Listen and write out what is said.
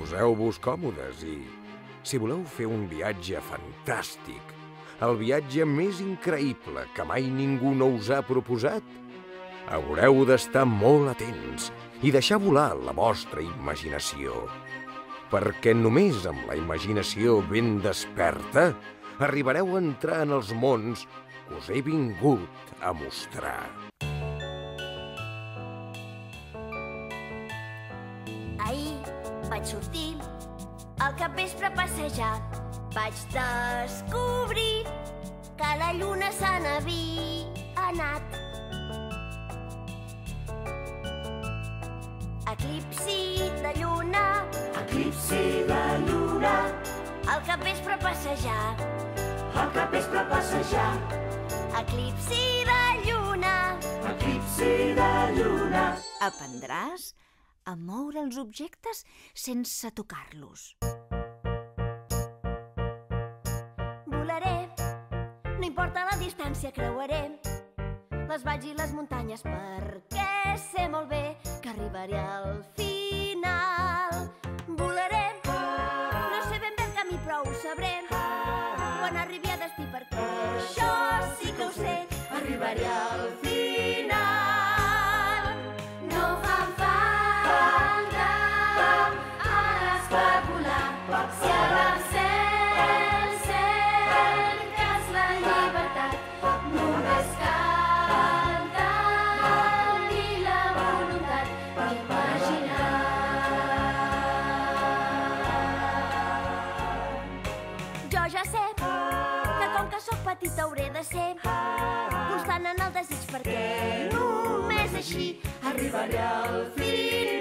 poseu-vos còmodes i, si voleu fer un viatge fantàstic, el viatge més increïble que mai ningú no us ha proposat, haureu d'estar molt atents i deixar volar la vostra imaginació, perquè només amb la imaginació ben desperta arribareu a entrar en els mons que us he vingut a mostrar. Ahir vaig sortir al capvespre a passejar. Vaig descobrir que la lluna se n'havia anat. Eclipsi de lluna, Eclipsi de lluna, al capvespre a passejar. al capvespre a passejar. Eclipsi de lluna. Eclipsi de lluna. Aprendràs a moure els objectes sense tocar-los. Volaré, no importa la distància, creuaré les valls i les muntanyes perquè sé molt bé que arribaré al final. Volaré, no sé ben bé el camí però ho sabré quan arribi a destí perquè això sí que ho sé, arribaré al final. No fan falta ales per volar, si a el cel cerques la llibertat, només cal tenir la voluntat d'imaginar. Jo ja sé que com que sóc petita hauré de ser constant en el desig perquè només així arribaré al final.